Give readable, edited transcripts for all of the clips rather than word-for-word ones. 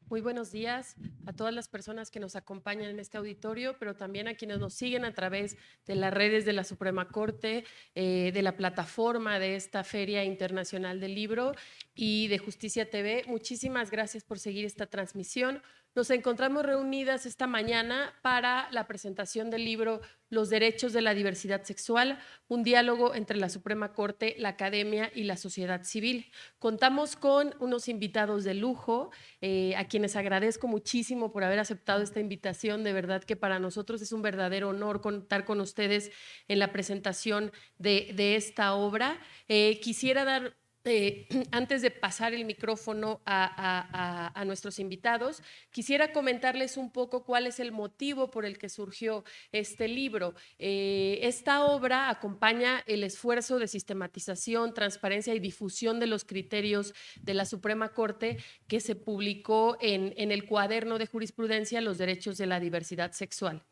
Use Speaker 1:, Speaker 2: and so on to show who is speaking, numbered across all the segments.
Speaker 1: Muy buenos días a todas las personas que nos acompañan en este auditorio, pero también a quienes nos siguen a través de las redes de la Suprema Corte, de la plataforma de esta Feria Internacional del Libro y de Justicia TV. Muchísimas gracias por seguir esta transmisión. Nos encontramos reunidas esta mañana para la presentación del libro Los derechos de la diversidad sexual, un diálogo entre la Suprema Corte, la academia y la sociedad civil. Contamos con unos invitados de lujo, a quienes agradezco muchísimo por haber aceptado esta invitación. De verdad que para nosotros es un verdadero honor contar con ustedes en la presentación de esta obra. Quisiera dar antes de pasar el micrófono a nuestros invitados, quisiera comentarles un poco cuál es el motivo por el que surgió este libro. Esta obra acompaña el esfuerzo de sistematización, transparencia y difusión de los criterios de la Suprema Corte que se publicó en el cuaderno de jurisprudencia Los derechos de la diversidad sexual.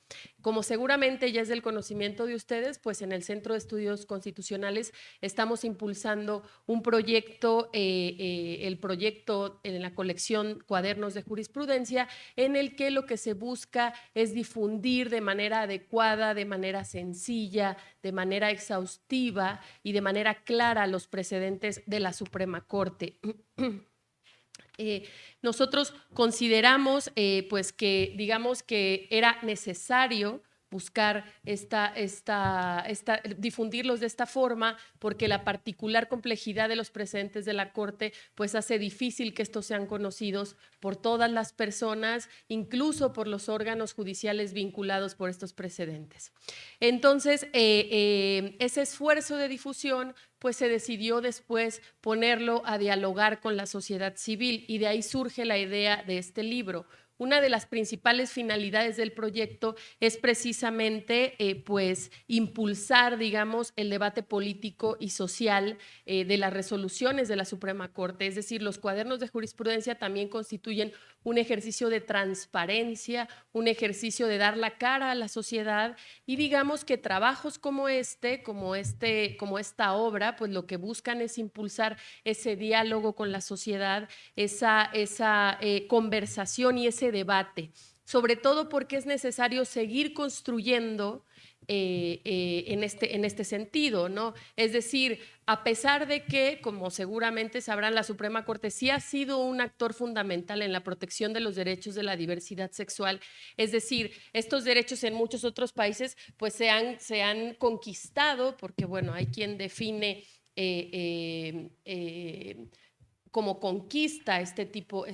Speaker 1: Como seguramente ya es del conocimiento de ustedes, pues en el Centro de Estudios Constitucionales estamos impulsando un proyecto, el proyecto en la colección Cuadernos de Jurisprudencia, en el que lo que se busca es difundir de manera adecuada, de manera sencilla, de manera exhaustiva y de manera clara los precedentes de la Suprema Corte. Nosotros consideramos pues que digamos que era necesario buscar difundirlos de esta forma, porque la particular complejidad de los precedentes de la Corte pues hace difícil que estos sean conocidos por todas las personas, incluso por los órganos judiciales vinculados por estos precedentes. Entonces, ese esfuerzo de difusión pues se decidió después ponerlo a dialogar con la sociedad civil, y de ahí surge la idea de este libro. Una de las principales finalidades del proyecto es precisamente pues impulsar, digamos, el debate político y social de las resoluciones de la Suprema Corte. Es decir, los cuadernos de jurisprudencia también constituyen un ejercicio de transparencia, un ejercicio de dar la cara a la sociedad, y digamos que trabajos como esta obra, pues lo que buscan es impulsar ese diálogo con la sociedad, esa conversación y ese debate, sobre todo porque es necesario seguir construyendo en este sentido, ¿no? Es decir, a pesar de que, como seguramente sabrán, la Suprema Corte sí ha sido un actor fundamental en la protección de los derechos de la diversidad sexual, es decir, estos derechos en muchos otros países pues se han conquistado, porque bueno, hay quien define como conquista este tipo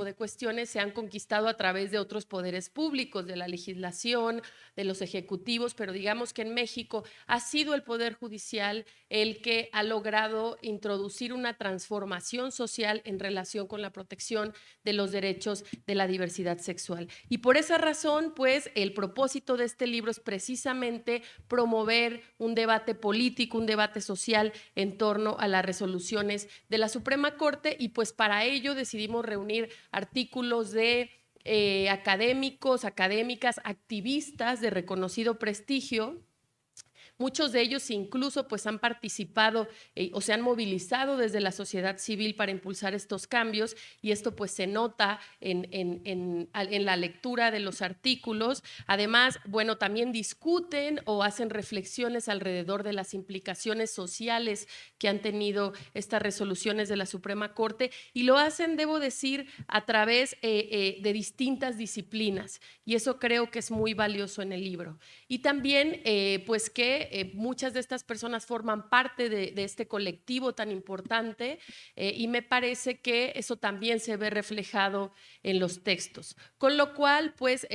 Speaker 1: de cuestiones, se han conquistado a través de otros poderes públicos, de la legislación, de los ejecutivos, pero digamos que en México ha sido el Poder Judicial el que ha logrado introducir una transformación social en relación con la protección de los derechos de la diversidad sexual. Y por esa razón, pues, el propósito de este libro es precisamente promover un debate político, un debate social en torno a las resoluciones de la Suprema Corte, y pues para ello decidimos reunir artículos de académicos, académicas, activistas de reconocido prestigio. Muchos de ellos incluso pues han participado o se han movilizado desde la sociedad civil para impulsar estos cambios, y esto pues se nota en la lectura de los artículos. Además, bueno, también discuten o hacen reflexiones alrededor de las implicaciones sociales que han tenido estas resoluciones de la Suprema Corte, y lo hacen, debo decir, a través de distintas disciplinas, y eso creo que es muy valioso en el libro. Y también pues que muchas de estas personas forman parte de este colectivo tan importante, y me parece que eso también se ve reflejado en los textos. Con lo cual, pues,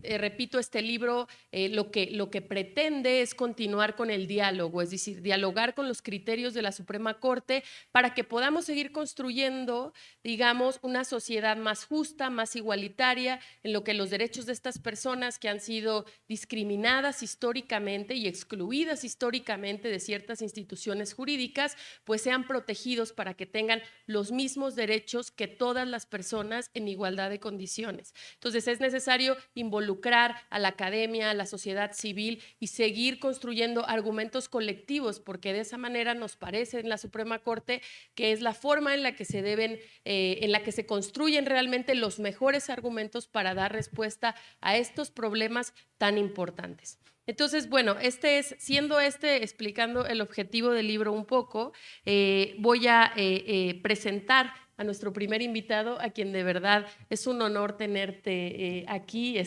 Speaker 1: repito, este libro lo que pretende es continuar con el diálogo, es decir, dialogar con los criterios de la Suprema Corte para que podamos seguir construyendo, digamos, una sociedad más justa, más igualitaria, en lo que los derechos de estas personas que han sido discriminadas históricamente y excluidas excluidas históricamente de ciertas instituciones jurídicas, pues sean protegidos para que tengan los mismos derechos que todas las personas en igualdad de condiciones. Entonces es necesario involucrar a la academia, a la sociedad civil y seguir construyendo argumentos colectivos, porque de esa manera nos parece en la Suprema Corte que es la forma en la que se deben, en la que se construyen realmente los mejores argumentos para dar respuesta a estos problemas tan importantes. Entonces, bueno, explicando el objetivo del libro un poco, voy a presentar a nuestro primer invitado, a quien de verdad es un honor tenerte aquí.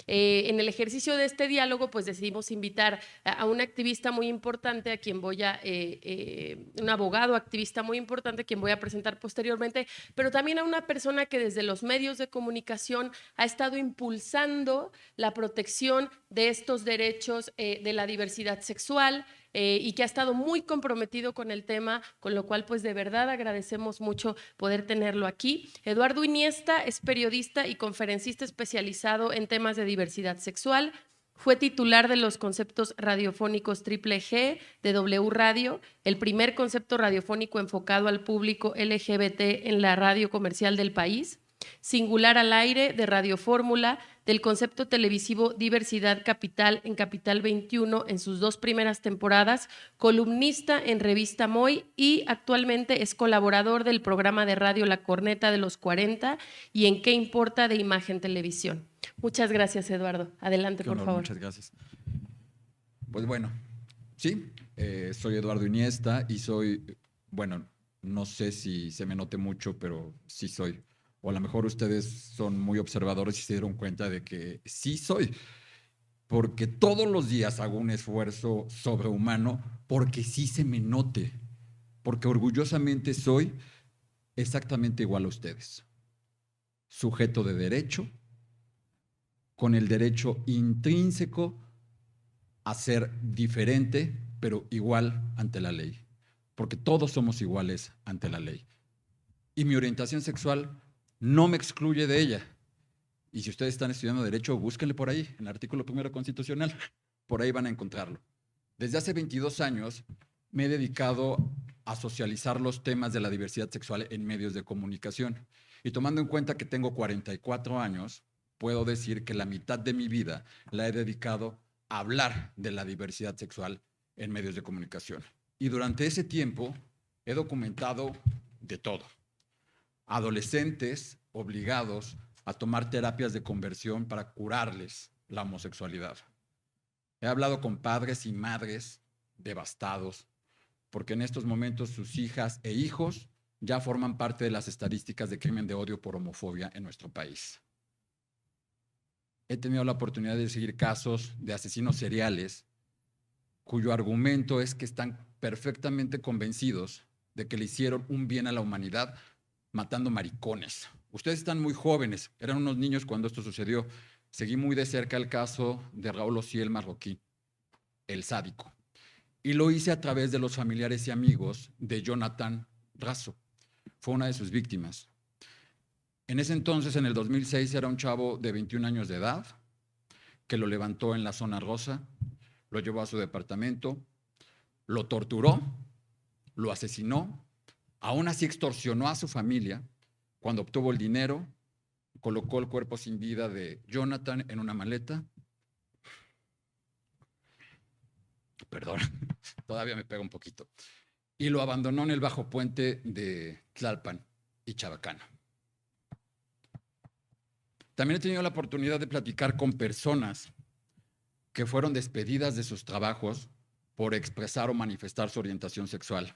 Speaker 1: En el ejercicio de este diálogo, pues decidimos invitar a un activista muy importante, a quien un abogado activista muy importante, a quien voy a presentar posteriormente, pero también a una persona que desde los medios de comunicación ha estado impulsando la protección de estos derechos de la diversidad sexual, y que ha estado muy comprometido con el tema, con lo cual pues de verdad agradecemos mucho poder tenerlo aquí. Eduardo Iniesta es periodista y conferencista especializado en temas de diversidad sexual. Fue titular de los conceptos radiofónicos Triple G de W Radio, el primer concepto radiofónico enfocado al público LGBT en la radio comercial del país. Singular al aire de Radio Fórmula, del concepto televisivo Diversidad Capital en Capital 21 en sus 2 primeras temporadas, columnista en Revista Moy y actualmente es colaborador del programa de radio La Corneta de los 40 y en ¿Qué importa? De Imagen Televisión. Muchas gracias, Eduardo. Adelante, por favor.
Speaker 2: Muchas gracias. Pues bueno, sí, soy Eduardo Iniesta y soy, bueno, no sé si se me note mucho, pero sí soy. O a lo mejor ustedes son muy observadores y se dieron cuenta de que sí soy, porque todos los días hago un esfuerzo sobrehumano porque sí se me note, porque orgullosamente soy exactamente igual a ustedes. Sujeto de derecho, con el derecho intrínseco a ser diferente, pero igual ante la ley, porque todos somos iguales ante la ley. Y mi orientación sexual no me excluye de ella. Y si ustedes están estudiando derecho, búsquenle por ahí, en el artículo 1 constitucional. Por ahí van a encontrarlo. Desde hace 22 años me he dedicado a socializar los temas de la diversidad sexual en medios de comunicación. Y tomando en cuenta que tengo 44 años, puedo decir que la mitad de mi vida la he dedicado a hablar de la diversidad sexual en medios de comunicación. Y durante ese tiempo he documentado de todo. Adolescentes obligados a tomar terapias de conversión para curarles la homosexualidad. He hablado con padres y madres devastados porque en estos momentos sus hijas e hijos ya forman parte de las estadísticas de crimen de odio por homofobia en nuestro país. He tenido la oportunidad de seguir casos de asesinos seriales cuyo argumento es que están perfectamente convencidos de que le hicieron un bien a la humanidad matando maricones. Ustedes están muy jóvenes, eran unos niños cuando esto sucedió. Seguí muy de cerca el caso de Raúl Ociel Marroquí, el sádico. Y lo hice a través de los familiares y amigos de Jonathan Razo. Fue una de sus víctimas. En ese entonces, en el 2006, era un chavo de 21 años de edad que lo levantó en la zona rosa, lo llevó a su departamento, lo torturó, lo asesinó, aún así extorsionó a su familia. Cuando obtuvo el dinero, colocó el cuerpo sin vida de Jonathan en una maleta. Perdón, todavía me pega un poquito. Y lo abandonó en el bajo puente de Tlalpan y Chabacana. También he tenido la oportunidad de platicar con personas que fueron despedidas de sus trabajos por expresar o manifestar su orientación sexual.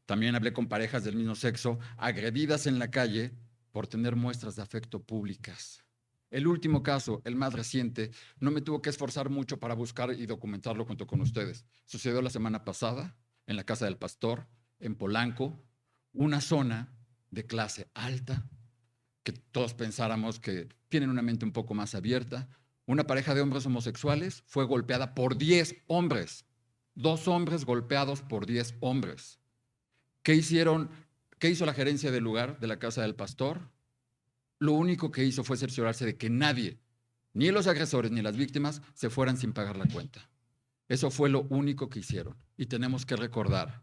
Speaker 2: También hablé con parejas del mismo sexo agredidas en la calle por tener muestras de afecto públicas. El último caso, el más reciente, no me tuvo que esforzar mucho para buscar y documentarlo junto con ustedes. Sucedió la semana pasada en la Casa del Pastor, en Polanco, una zona de clase alta, que todos pensáramos que tienen una mente un poco más abierta. Una pareja de hombres homosexuales fue golpeada por 10 hombres. 2 hombres golpeados por 10 hombres. ¿Qué hizo la gerencia del lugar, de la Casa del Pastor? Lo único que hizo fue cerciorarse de que nadie, ni los agresores ni las víctimas, se fueran sin pagar la cuenta. Eso fue lo único que hicieron. Y tenemos que recordar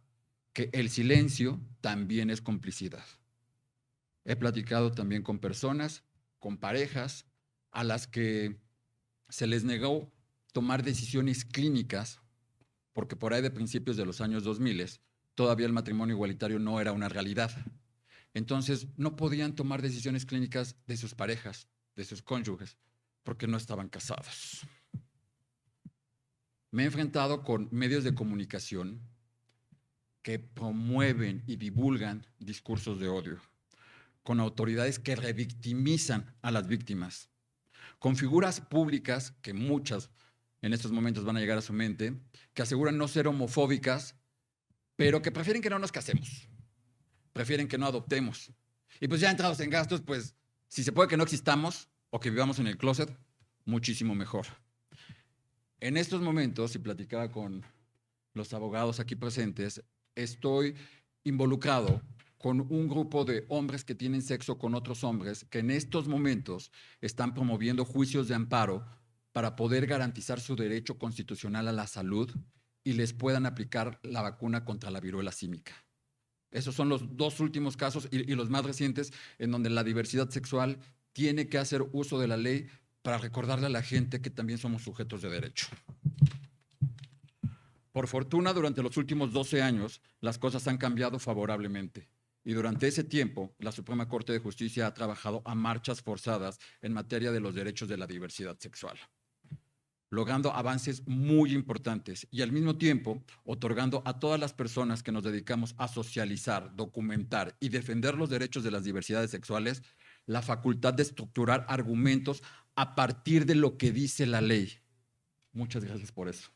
Speaker 2: que el silencio también es complicidad. He platicado también con personas, con parejas, a las que se les negó tomar decisiones clínicas, porque por ahí de principios de los años 2000 todavía el matrimonio igualitario no era una realidad. Entonces no podían tomar decisiones clínicas de sus parejas, de sus cónyuges, porque no estaban casados. Me he enfrentado con medios de comunicación que promueven y divulgan discursos de odio, con autoridades que revictimizan a las víctimas, con figuras públicas, que muchas en estos momentos van a llegar a su mente, que aseguran no ser homofóbicas, pero que prefieren que no nos casemos, prefieren que no adoptemos. Y pues ya entrados en gastos, pues si se puede que no existamos o que vivamos en el closet, muchísimo mejor. En estos momentos, y platicaba con los abogados aquí presentes, estoy involucrado con un grupo de hombres que tienen sexo con otros hombres que en estos momentos están promoviendo juicios de amparo para poder garantizar su derecho constitucional a la salud y les puedan aplicar la vacuna contra la viruela símica. Esos son los dos últimos casos y los más recientes en donde la diversidad sexual tiene que hacer uso de la ley para recordarle a la gente que también somos sujetos de derecho. Por fortuna, durante los últimos 12 años, las cosas han cambiado favorablemente. Y durante ese tiempo, la Suprema Corte de Justicia ha trabajado a marchas forzadas en materia de los derechos de la diversidad sexual, logrando avances muy importantes y al mismo tiempo otorgando a todas las personas que nos dedicamos a socializar, documentar y defender los derechos de las diversidades sexuales la facultad de estructurar argumentos a partir de lo que dice la ley. Muchas gracias por eso.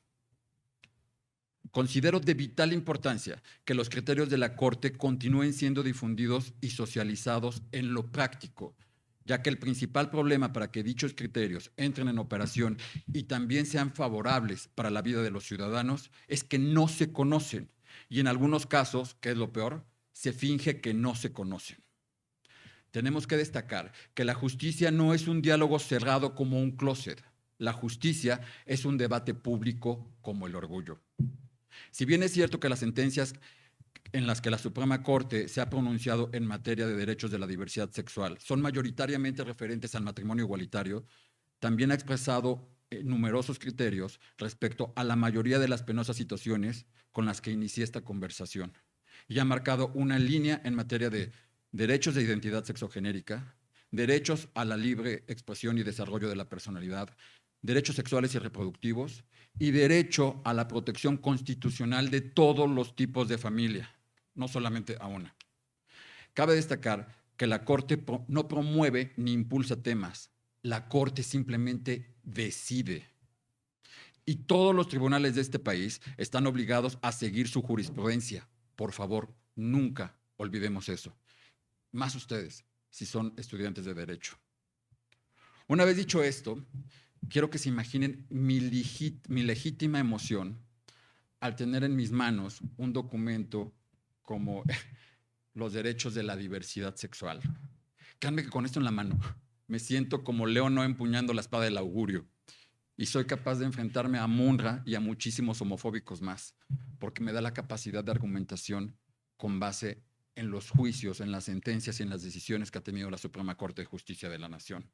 Speaker 2: Considero de vital importancia que los criterios de la Corte continúen siendo difundidos y socializados en lo práctico, ya que el principal problema para que dichos criterios entren en operación y también sean favorables para la vida de los ciudadanos es que no se conocen y en algunos casos, que es lo peor, se finge que no se conocen. Tenemos que destacar que la justicia no es un diálogo cerrado como un closet. La justicia es un debate público como el orgullo. Si bien es cierto que las sentencias en las que la Suprema Corte se ha pronunciado en materia de derechos de la diversidad sexual son mayoritariamente referentes al matrimonio igualitario, también ha expresado numerosos criterios respecto a la mayoría de las penosas situaciones con las que inicié esta conversación y ha marcado una línea en materia de derechos de identidad sexogenérica, derechos a la libre expresión y desarrollo de la personalidad, derechos sexuales y reproductivos y derecho a la protección constitucional de todos los tipos de familia, no solamente a una. Cabe destacar que la Corte no promueve ni impulsa temas, la Corte simplemente decide. Y todos los tribunales de este país están obligados a seguir su jurisprudencia. Por favor, nunca olvidemos eso. Más ustedes, si son estudiantes de Derecho. Una vez dicho esto, quiero que se imaginen mi legítima emoción al tener en mis manos un documento como los derechos de la diversidad sexual. Créanme que con esto en la mano me siento como León no empuñando la espada del augurio y soy capaz de enfrentarme a Munra y a muchísimos homofóbicos más, porque me da la capacidad de argumentación con base en los juicios, en las sentencias y en las decisiones que ha tenido la Suprema Corte de Justicia de la Nación.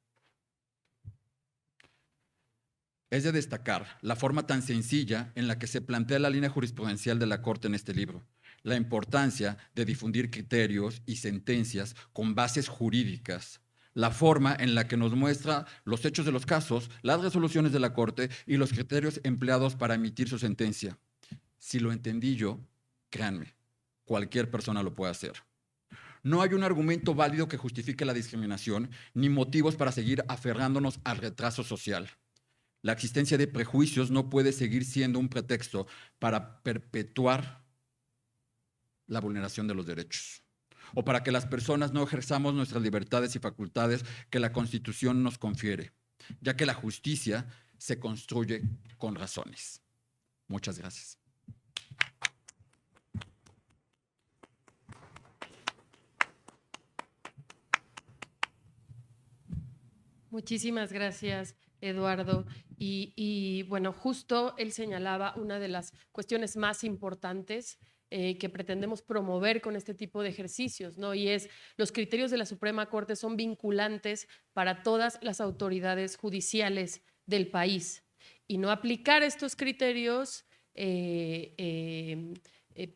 Speaker 2: Es de destacar la forma tan sencilla en la que se plantea la línea jurisprudencial de la Corte en este libro, la importancia de difundir criterios y sentencias con bases jurídicas, la forma en la que nos muestra los hechos de los casos, las resoluciones de la Corte y los criterios empleados para emitir su sentencia. Si lo entendí yo, créanme, cualquier persona lo puede hacer. No hay un argumento válido que justifique la discriminación ni motivos para seguir aferrándonos al retraso social. La existencia de prejuicios no puede seguir siendo un pretexto para perpetuar la vulneración de los derechos o para que las personas no ejerzamos nuestras libertades y facultades que la Constitución nos confiere, ya que la justicia se construye con razones. Muchas gracias.
Speaker 1: Muchísimas gracias, Eduardo. Y bueno, justo él señalaba una de las cuestiones más importantes que pretendemos promover con este tipo de ejercicios, ¿no? Y es los criterios de la Suprema Corte son vinculantes para todas las autoridades judiciales del país. Y no aplicar estos criterios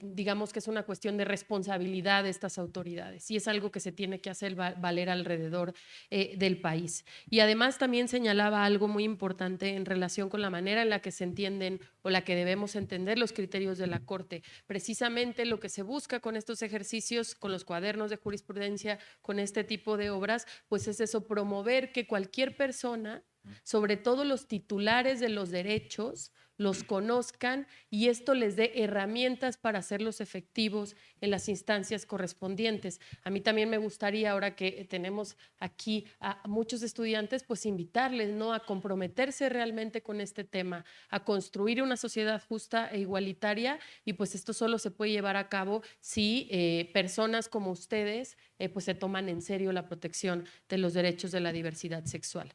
Speaker 1: digamos que es una cuestión de responsabilidad de estas autoridades y es algo que se tiene que hacer valer alrededor del país. Y además también señalaba algo muy importante en relación con la manera en la que se entienden o la que debemos entender los criterios de la Corte. Precisamente lo que se busca con estos ejercicios, con los cuadernos de jurisprudencia, con este tipo de obras, pues es eso, promover que cualquier persona, sobre todo los titulares de los derechos, los conozcan y esto les dé herramientas para hacerlos efectivos en las instancias correspondientes. A mí también me gustaría, ahora que tenemos aquí a muchos estudiantes, pues invitarles, ¿no?, a comprometerse realmente con este tema, a construir una sociedad justa e igualitaria, y pues esto solo se puede llevar a cabo si personas como ustedes pues se toman en serio la protección de los derechos de la diversidad sexual.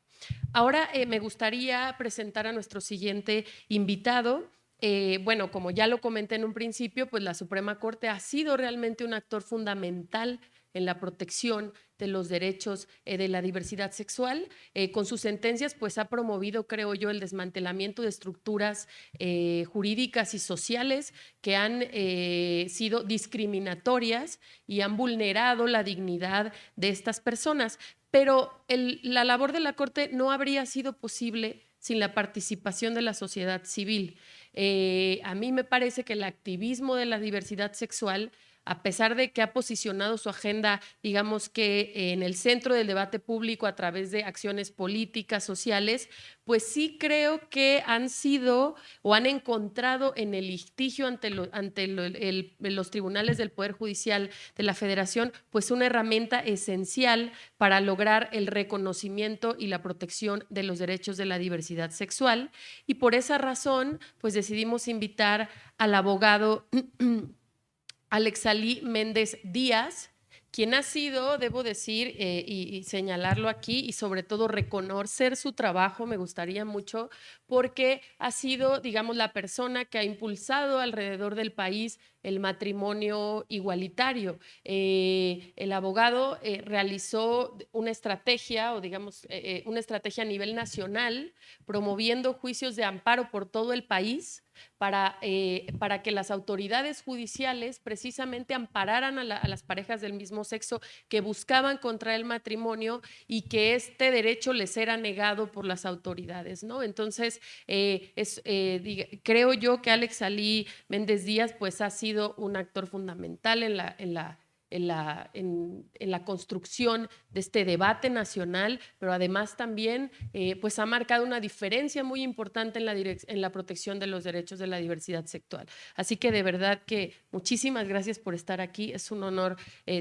Speaker 1: Ahora me gustaría presentar a nuestro siguiente invitado. Bueno, como ya lo comenté en un principio, pues la Suprema Corte ha sido realmente un actor fundamental en la protección de los derechos de la diversidad sexual. Con sus sentencias, pues ha promovido, creo yo, el desmantelamiento de estructuras jurídicas y sociales que han sido discriminatorias y han vulnerado la dignidad de estas personas. Pero la labor de la Corte no habría sido posible sin la participación de la sociedad civil. A mí me parece que el activismo de la diversidad sexual, a pesar de que ha posicionado su agenda, digamos que en el centro del debate público a través de acciones políticas, sociales, pues sí creo que han sido o han encontrado en el litigio ante los tribunales del Poder Judicial de la Federación, pues una herramienta esencial para lograr el reconocimiento y la protección de los derechos de la diversidad sexual. Y por esa razón, pues decidimos invitar al abogado Alexalí Méndez Díaz, quien ha sido, debo decir, y señalarlo aquí, y sobre todo reconocer su trabajo, me gustaría mucho, porque ha sido, digamos, la persona que ha impulsado alrededor del país el matrimonio igualitario. El abogado realizó una estrategia, o digamos, una estrategia a nivel nacional, promoviendo juicios de amparo por todo el país, para que las autoridades judiciales precisamente ampararan a las parejas del mismo sexo que buscaban contraer el matrimonio y que este derecho les era negado por las autoridades, ¿no? Entonces, creo yo que Alexalí Méndez Díaz pues ha sido un actor fundamental en la construcción de este debate nacional, pero además también pues ha marcado una diferencia muy importante en la protección de los derechos de la diversidad sexual. Así que de verdad que muchísimas gracias por estar aquí. Es un honor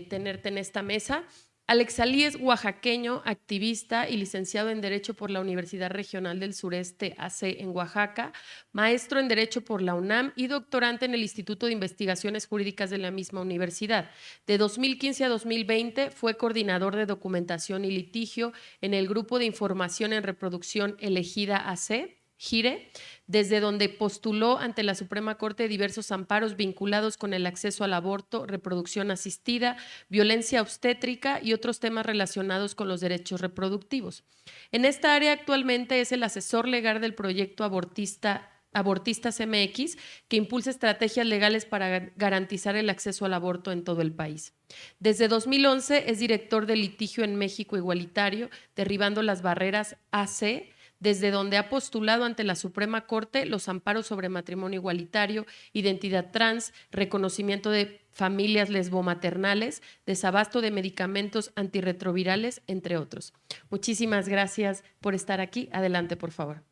Speaker 1: tenerte en esta mesa. Alexalí es oaxaqueño, activista y licenciado en Derecho por la Universidad Regional del Sureste, AC, en Oaxaca, maestro en Derecho por la UNAM y doctorante en el Instituto de Investigaciones Jurídicas de la misma universidad. De 2015 a 2020 fue coordinador de documentación y litigio en el Grupo de Información en Reproducción Elegida AC, GIRE, desde donde postuló ante la Suprema Corte diversos amparos vinculados con el acceso al aborto, reproducción asistida, violencia obstétrica y otros temas relacionados con los derechos reproductivos. En esta área actualmente es el asesor legal del proyecto Abortistas MX, que impulsa estrategias legales para garantizar el acceso al aborto en todo el país. Desde 2011 es director de litigio en México Igualitario, Derribando las Barreras AC, desde donde ha postulado ante la Suprema Corte los amparos sobre matrimonio igualitario, identidad trans, reconocimiento de familias lesbomaternales, desabasto de medicamentos antirretrovirales, entre otros. Muchísimas gracias por estar aquí. Adelante, por favor.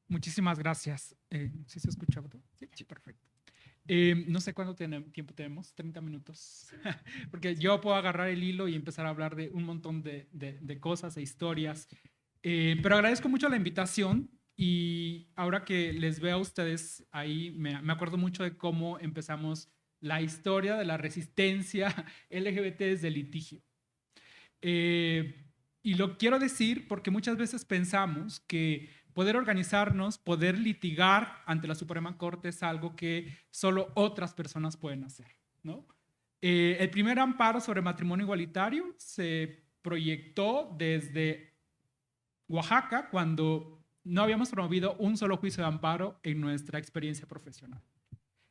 Speaker 3: Muchísimas gracias. ¿Sí se escucha? Sí, perfecto. No sé cuánto tiempo tenemos, 30 minutos, porque yo puedo agarrar el hilo y empezar a hablar de un montón de cosas e historias. Pero agradezco mucho la invitación y ahora que les veo a ustedes ahí, me acuerdo mucho de cómo empezamos la historia de la resistencia LGBT desde el litigio. Y lo quiero decir porque muchas veces pensamos que poder organizarnos, poder litigar ante la Suprema Corte es algo que solo otras personas pueden hacer, ¿no? El primer amparo sobre matrimonio igualitario se proyectó desde Oaxaca cuando no habíamos promovido un solo juicio de amparo en nuestra experiencia profesional.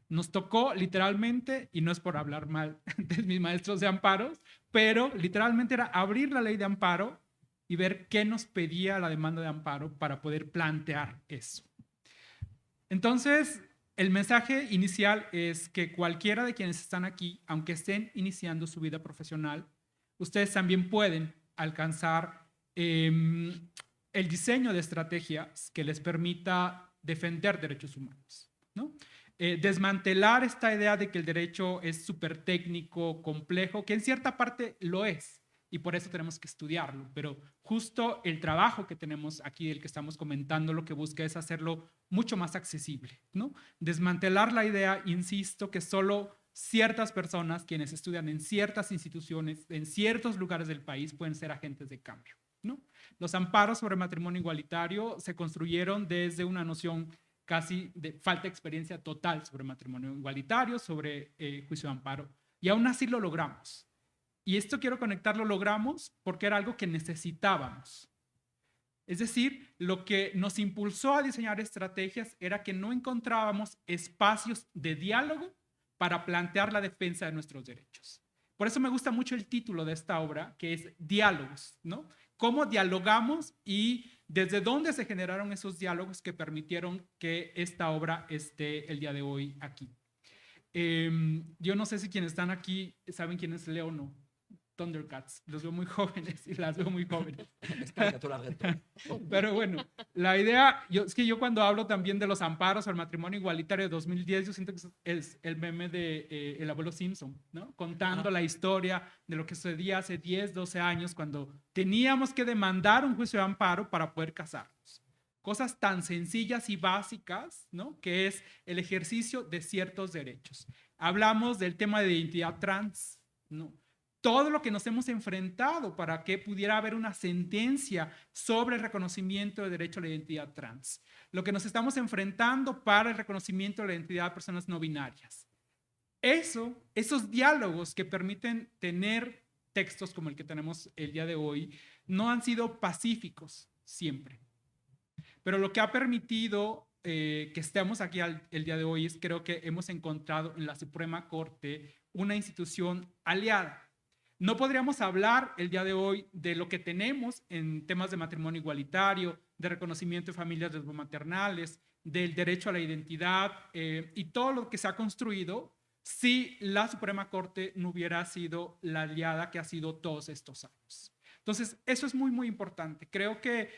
Speaker 3: Nos tocó literalmente, y no es por hablar mal de mis maestros de amparos, pero literalmente era abrir la ley de amparo y ver qué nos pedía la demanda de amparo para poder plantear eso. Entonces, el mensaje inicial es que cualquiera de quienes están aquí, aunque estén iniciando su vida profesional, ustedes también pueden alcanzar el diseño de estrategias que les permita defender derechos humanos, ¿no? Desmantelar esta idea de que el derecho es súper técnico, complejo, que en cierta parte lo es, y por eso tenemos que estudiarlo, pero justo el trabajo que tenemos aquí, el que estamos comentando, lo que busca es hacerlo mucho más accesible, ¿no? Desmantelar la idea, insisto, que solo ciertas personas, quienes estudian en ciertas instituciones, en ciertos lugares del país, pueden ser agentes de cambio, ¿no? Los amparos sobre matrimonio igualitario se construyeron desde una noción casi de falta de experiencia total sobre matrimonio igualitario, sobre juicio de amparo, y aún así lo logramos. Y esto quiero conectar, lo logramos porque era algo que necesitábamos. Es decir, lo que nos impulsó a diseñar estrategias era que no encontrábamos espacios de diálogo para plantear la defensa de nuestros derechos. Por eso me gusta mucho el título de esta obra, que es Diálogos, ¿no? Cómo dialogamos y desde dónde se generaron esos diálogos que permitieron que esta obra esté el día de hoy aquí. Yo no sé si quienes están aquí saben quién es Leo o no. Thundercats, los veo muy jóvenes y las veo muy jóvenes. Pero bueno, la idea, es que yo cuando hablo también de los amparos al matrimonio igualitario de 2010, yo siento que es el meme de el abuelo Simpson, ¿no? Contando la historia de lo que sucedía hace 10, 12 años cuando teníamos que demandar un juicio de amparo para poder casarnos. Cosas tan sencillas y básicas, ¿no? Que es el ejercicio de ciertos derechos. Hablamos del tema de identidad trans, ¿no? Todo lo que nos hemos enfrentado para que pudiera haber una sentencia sobre el reconocimiento del derecho a la identidad trans. Lo que nos estamos enfrentando para el reconocimiento de la identidad de personas no binarias. Esos diálogos que permiten tener textos como el que tenemos el día de hoy, no han sido pacíficos siempre. Pero lo que ha permitido que estemos aquí el día de hoy es creo que hemos encontrado en la Suprema Corte una institución aliada. No podríamos hablar el día de hoy de lo que tenemos en temas de matrimonio igualitario, de reconocimiento de familias lesbomaternales, del derecho a la identidad y todo lo que se ha construido si la Suprema Corte no hubiera sido la aliada que ha sido todos estos años. Entonces, eso es muy, muy importante. Creo que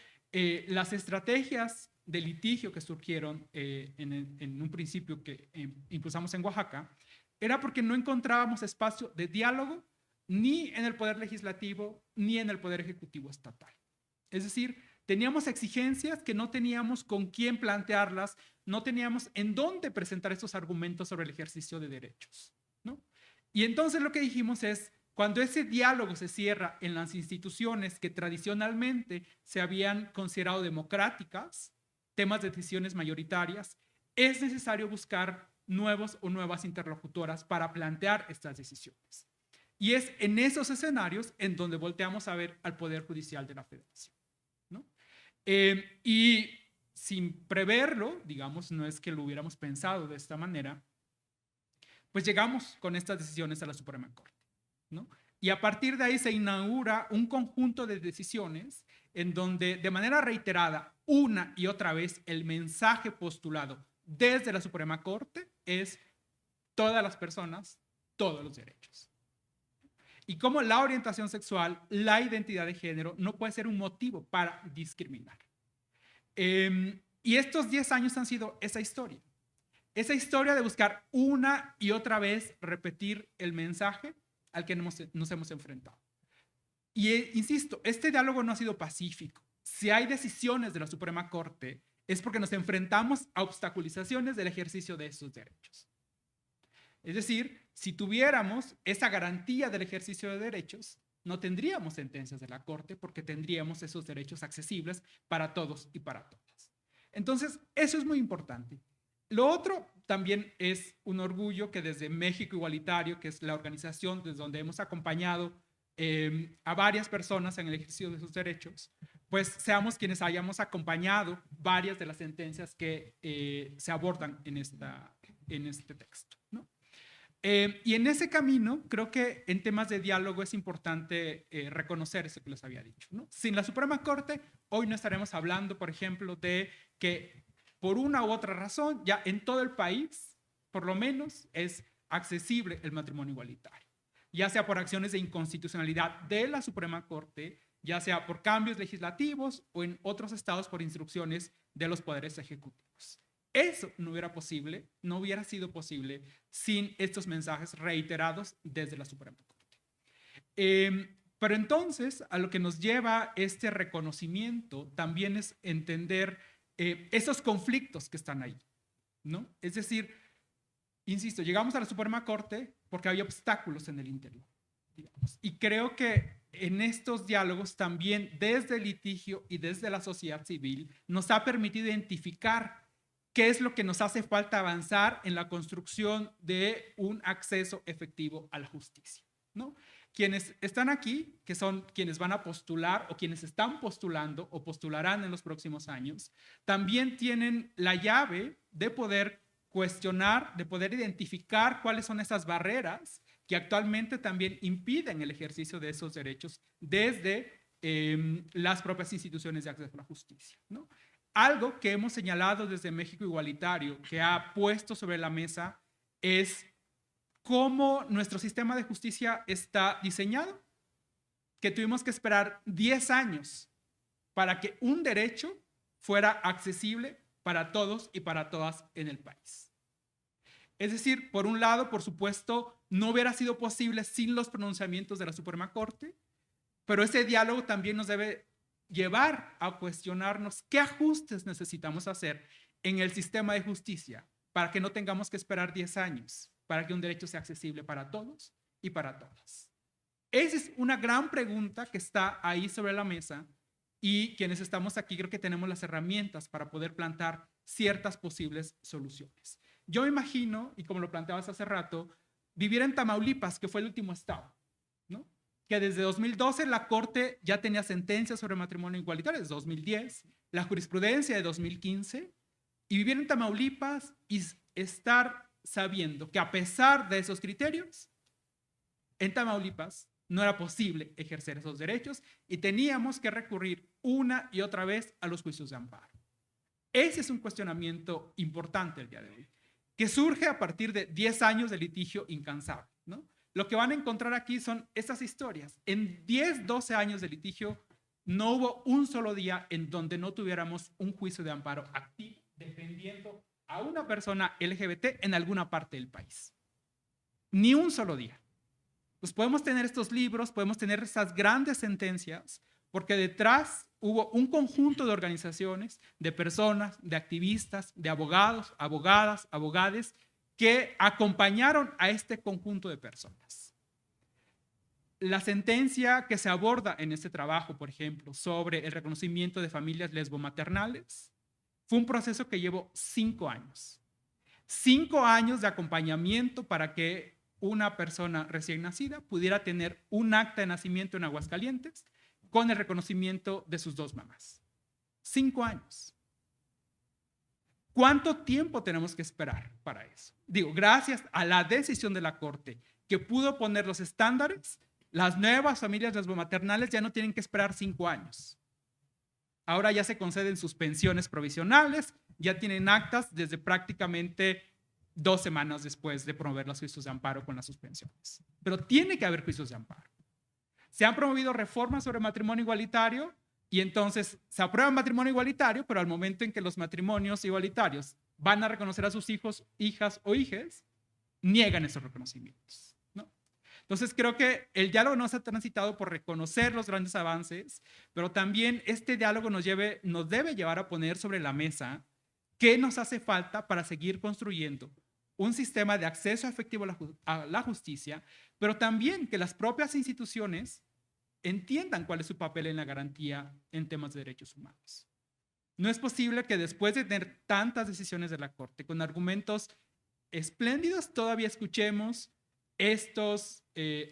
Speaker 3: las estrategias de litigio que surgieron en un principio que impulsamos en Oaxaca era porque no encontrábamos espacio de diálogo ni en el Poder Legislativo, ni en el Poder Ejecutivo estatal. Es decir, teníamos exigencias que no teníamos con quién plantearlas, no teníamos en dónde presentar esos argumentos sobre el ejercicio de derechos, ¿no? Y entonces lo que dijimos es, cuando ese diálogo se cierra en las instituciones que tradicionalmente se habían considerado democráticas, temas de decisiones mayoritarias, es necesario buscar nuevos o nuevas interlocutoras para plantear estas decisiones. Y es en esos escenarios en donde volteamos a ver al Poder Judicial de la Federación, ¿no? Y sin preverlo, digamos, no es que lo hubiéramos pensado de esta manera, pues llegamos con estas decisiones a la Suprema Corte, ¿no? Y a partir de ahí se inaugura un conjunto de decisiones en donde de manera reiterada, una y otra vez, el mensaje postulado desde la Suprema Corte es todas las personas, todos los derechos. Y cómo la orientación sexual, la identidad de género no puede ser un motivo para discriminar. Y estos 10 años han sido esa historia de buscar una y otra vez repetir el mensaje al que nos hemos enfrentado. Y insisto, este diálogo no ha sido pacífico. Si hay decisiones de la Suprema Corte, es porque nos enfrentamos a obstaculizaciones del ejercicio de esos derechos. Es decir, si tuviéramos esa garantía del ejercicio de derechos, no tendríamos sentencias de la Corte porque tendríamos esos derechos accesibles para todos y para todas. Entonces, eso es muy importante. Lo otro también es un orgullo que desde México Igualitario, que es la organización desde donde hemos acompañado a varias personas en el ejercicio de sus derechos, pues seamos quienes hayamos acompañado varias de las sentencias que se abordan en este texto, ¿no? Y en ese camino, creo que en temas de diálogo es importante reconocer eso que les había dicho, ¿no? Sin la Suprema Corte, hoy no estaremos hablando, por ejemplo, de que por una u otra razón, ya en todo el país, por lo menos, es accesible el matrimonio igualitario, ya sea por acciones de inconstitucionalidad de la Suprema Corte, ya sea por cambios legislativos o en otros estados por instrucciones de los poderes ejecutivos. Eso no hubiera sido posible sin estos mensajes reiterados desde la Suprema Corte. Pero entonces, a lo que nos lleva este reconocimiento también es entender esos conflictos que están ahí, ¿no? Es decir, insisto, llegamos a la Suprema Corte porque había obstáculos en el interior, digamos. Y creo que en estos diálogos también desde el litigio y desde la sociedad civil nos ha permitido identificar qué es lo que nos hace falta avanzar en la construcción de un acceso efectivo a la justicia, ¿no? Quienes están aquí, que son quienes van a postular o quienes están postulando o postularán en los próximos años, también tienen la llave de poder cuestionar, de poder identificar cuáles son esas barreras que actualmente también impiden el ejercicio de esos derechos desde las propias instituciones de acceso a la justicia, ¿no? Algo que hemos señalado desde México Igualitario, que ha puesto sobre la mesa, es cómo nuestro sistema de justicia está diseñado, que tuvimos que esperar 10 años para que un derecho fuera accesible para todos y para todas en el país. Es decir, por un lado, por supuesto, no hubiera sido posible sin los pronunciamientos de la Suprema Corte, pero ese diálogo también nos debe llevar a cuestionarnos qué ajustes necesitamos hacer en el sistema de justicia para que no tengamos que esperar 10 años para que un derecho sea accesible para todos y para todas. Esa es una gran pregunta que está ahí sobre la mesa y quienes estamos aquí creo que tenemos las herramientas para poder plantar ciertas posibles soluciones. Yo imagino, y como lo planteabas hace rato, vivir en Tamaulipas, que fue el último estado, ¿no? Que desde 2012 la Corte ya tenía sentencias sobre matrimonio igualitario, desde 2010, la jurisprudencia de 2015, y vivir en Tamaulipas y estar sabiendo que a pesar de esos criterios, en Tamaulipas no era posible ejercer esos derechos y teníamos que recurrir una y otra vez a los juicios de amparo. Ese es un cuestionamiento importante el día de hoy, que surge a partir de 10 años de litigio incansable, ¿no? Lo que van a encontrar aquí son estas historias. En 10, 12 años de litigio no hubo un solo día en donde no tuviéramos un juicio de amparo activo defendiendo a una persona LGBT en alguna parte del país. Ni un solo día. Pues podemos tener estos libros, podemos tener estas grandes sentencias, porque detrás hubo un conjunto de organizaciones, de personas, de activistas, de abogados, abogadas, abogades, que acompañaron a este conjunto de personas. La sentencia que se aborda en este trabajo, por ejemplo, sobre el reconocimiento de familias lesbomaternales, fue un proceso que llevó 5 años. 5 años de acompañamiento para que una persona recién nacida pudiera tener un acta de nacimiento en Aguascalientes con el reconocimiento de sus 2 mamás. 5 años. ¿Cuánto tiempo tenemos que esperar para eso? Digo, gracias a la decisión de la Corte que pudo poner los estándares, las nuevas familias lesbomaternales ya no tienen que esperar 5 años. Ahora ya se conceden suspensiones provisionales, ya tienen actas desde prácticamente 2 semanas después de promover los juicios de amparo con las suspensiones. Pero tiene que haber juicios de amparo. Se han promovido reformas sobre matrimonio igualitario y entonces se aprueba matrimonio igualitario, pero al momento en que los matrimonios igualitarios van a reconocer a sus hijos, hijas o hijes, niegan esos reconocimientos, ¿no? Entonces creo que el diálogo no se ha transitado por reconocer los grandes avances, pero también este diálogo nos debe llevar a poner sobre la mesa qué nos hace falta para seguir construyendo un sistema de acceso efectivo a la justicia, pero también que las propias instituciones entiendan cuál es su papel en la garantía en temas de derechos humanos. No es posible que después de tener tantas decisiones de la Corte con argumentos espléndidos, todavía escuchemos estos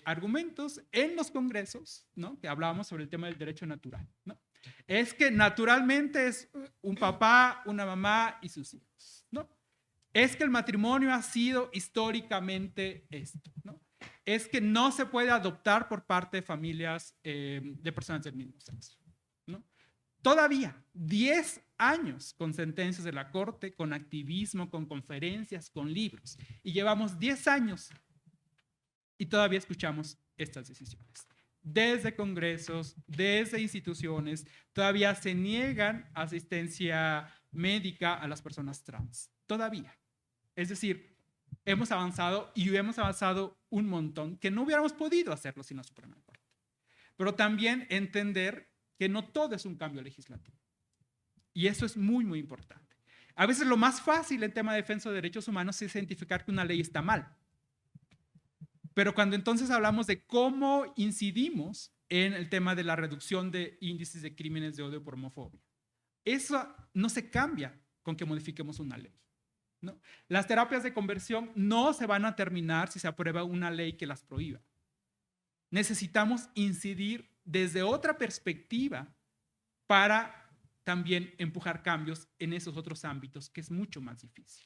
Speaker 3: argumentos en los congresos, ¿no? Que hablábamos sobre el tema del derecho natural, ¿no? Es que naturalmente es un papá, una mamá y sus hijos, ¿no? Es que el matrimonio ha sido históricamente esto, ¿no? Es que no se puede adoptar por parte de familias de personas del mismo sexo, ¿no? Todavía 10 años con sentencias de la Corte, con activismo, con conferencias, con libros. Y llevamos 10 años y todavía escuchamos estas decisiones. Desde congresos, desde instituciones, todavía se niegan asistencia médica a las personas trans. Todavía. Es decir, hemos avanzado y hemos avanzado un montón que no hubiéramos podido hacerlo sin la Suprema Corte. Pero también entender que no todo es un cambio legislativo. Y eso es muy, muy importante. A veces lo más fácil en tema de defensa de derechos humanos es identificar que una ley está mal. Pero cuando entonces hablamos de cómo incidimos en el tema de la reducción de índices de crímenes de odio por homofobia, eso no se cambia con que modifiquemos una ley, ¿no? Las terapias de conversión no se van a terminar si se aprueba una ley que las prohíba. Necesitamos incidir desde otra perspectiva para también empujar cambios en esos otros ámbitos, que es mucho más difícil.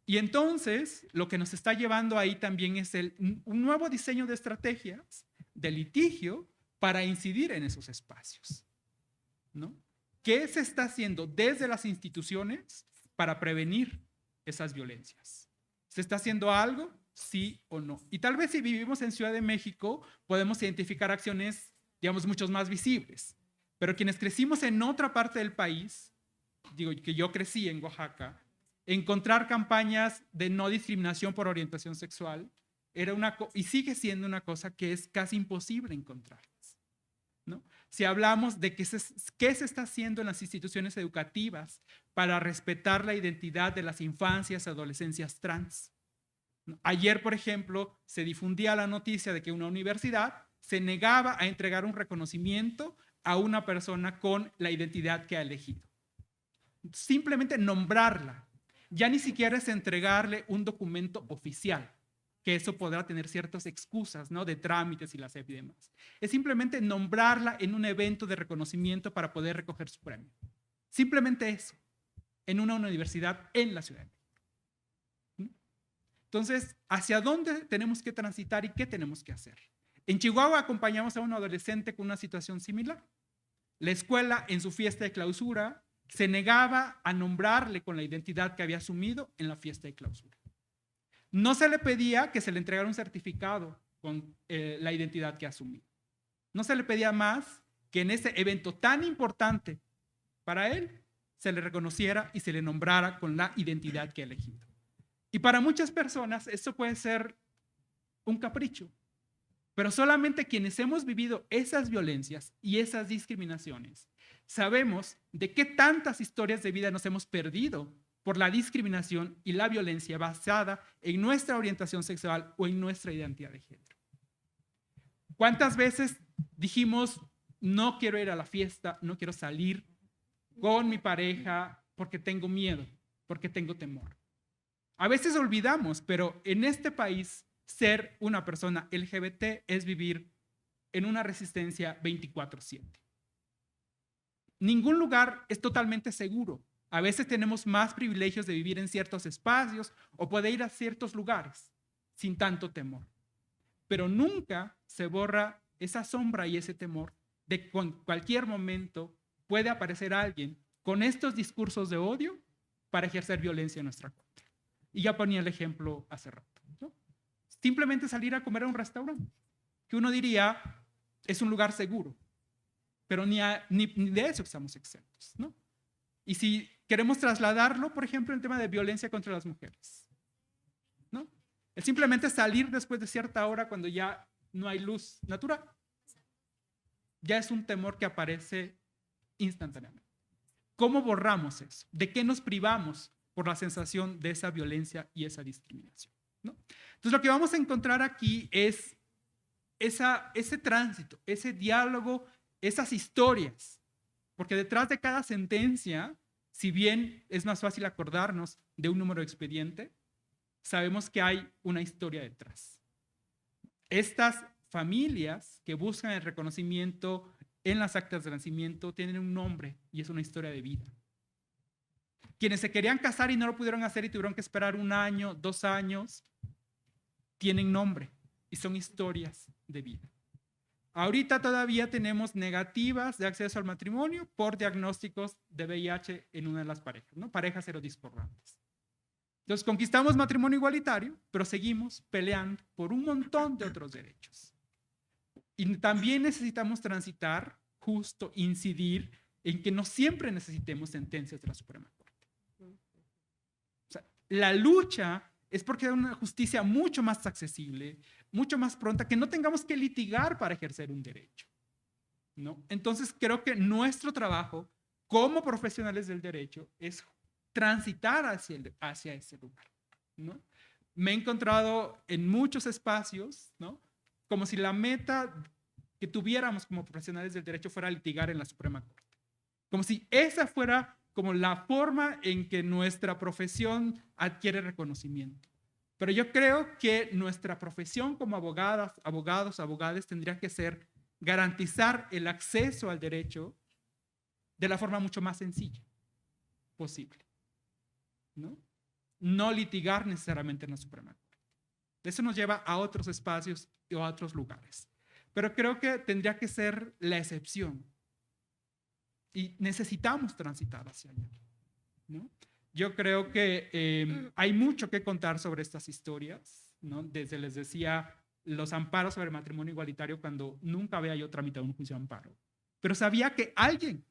Speaker 3: Y entonces, lo que nos está llevando ahí también es un nuevo diseño de estrategias de litigio para incidir en esos espacios, ¿no? ¿Qué se está haciendo desde las instituciones para prevenir esas violencias? ¿Se está haciendo algo? Sí o no. Y tal vez si vivimos en Ciudad de México, podemos identificar acciones, digamos, mucho más visibles. Pero quienes crecimos en otra parte del país, digo que yo crecí en Oaxaca, encontrar campañas de no discriminación por orientación sexual era y sigue siendo una cosa que es casi imposible encontrarlas, ¿no? Si hablamos de qué se está haciendo en las instituciones educativas para respetar la identidad de las infancias y adolescencias trans. Ayer, por ejemplo, se difundía la noticia de que una universidad se negaba a entregar un reconocimiento a una persona con la identidad que ha elegido. Simplemente nombrarla. Ya ni siquiera es entregarle un documento oficial, que eso podrá tener ciertas excusas, ¿no? De trámites y la SEP y demás. Es simplemente nombrarla en un evento de reconocimiento para poder recoger su premio. Simplemente eso, en una universidad en la Ciudad de México. Entonces, ¿hacia dónde tenemos que transitar y qué tenemos que hacer? En Chihuahua acompañamos a un adolescente con una situación similar. La escuela, en su fiesta de clausura, se negaba a nombrarle con la identidad que había asumido en la fiesta de clausura. No se le pedía que se le entregara un certificado con la identidad que asumía. No se le pedía más que en ese evento tan importante para él se le reconociera y se le nombrara con la identidad que ha elegido. Y para muchas personas esto puede ser un capricho, pero solamente quienes hemos vivido esas violencias y esas discriminaciones sabemos de qué tantas historias de vida nos hemos perdido por la discriminación y la violencia basada en nuestra orientación sexual o en nuestra identidad de género. ¿Cuántas veces dijimos, no quiero ir a la fiesta, no quiero salir con mi pareja porque tengo miedo, porque tengo temor? A veces olvidamos, pero en este país ser una persona LGBT es vivir en una resistencia 24/7. Ningún lugar es totalmente seguro. A veces tenemos más privilegios de vivir en ciertos espacios o poder ir a ciertos lugares sin tanto temor. Pero nunca se borra esa sombra y ese temor de que en cualquier momento puede aparecer alguien con estos discursos de odio para ejercer violencia en nuestra contra. Y ya ponía el ejemplo hace rato, ¿no? Simplemente salir a comer a un restaurante, que uno diría es un lugar seguro, pero ni de eso estamos exentos, ¿no? Y si queremos trasladarlo, por ejemplo, en el tema de violencia contra las mujeres, ¿no? Es simplemente salir después de cierta hora cuando ya no hay luz natural. Ya es un temor que aparece instantáneamente. ¿Cómo borramos eso? ¿De qué nos privamos por la sensación de esa violencia y esa discriminación, ¿no? Entonces, lo que vamos a encontrar aquí es ese tránsito, ese diálogo, esas historias. Porque detrás de cada sentencia, si bien es más fácil acordarnos de un número de expediente, sabemos que hay una historia detrás. Estas familias que buscan el reconocimiento en las actas de nacimiento tienen un nombre y es una historia de vida. Quienes se querían casar y no lo pudieron hacer y tuvieron que esperar 1 año, 2 años, tienen nombre y son historias de vida. Ahorita todavía tenemos negativas de acceso al matrimonio por diagnósticos de VIH en una de las parejas, ¿no? Parejas serodiscordantes. Entonces conquistamos matrimonio igualitario, pero seguimos peleando por un montón de otros derechos. Y también necesitamos transitar, justo incidir en que no siempre necesitemos sentencias de la Suprema Corte. O sea, la lucha es porque hay una justicia mucho más accesible, mucho más pronta, que no tengamos que litigar para ejercer un derecho, ¿no? Entonces creo que nuestro trabajo como profesionales del derecho es transitar hacia ese lugar, ¿no? Me he encontrado en muchos espacios, ¿no? Como si la meta que tuviéramos como profesionales del derecho fuera litigar en la Suprema Corte. Como si esa fuera como la forma en que nuestra profesión adquiere reconocimiento. Pero yo creo que nuestra profesión como abogadas, abogados, abogadas tendría que ser garantizar el acceso al derecho de la forma mucho más sencilla posible, ¿no? No litigar necesariamente en la Suprema Corte. Eso nos lleva a otros espacios y a otros lugares. Pero creo que tendría que ser la excepción. Y necesitamos transitar hacia allá, ¿no? Yo creo que hay mucho que contar sobre estas historias, ¿no? Desde, les decía, los amparos sobre matrimonio igualitario cuando nunca había yo tramitado un juicio de amparo. Pero sabía que alguien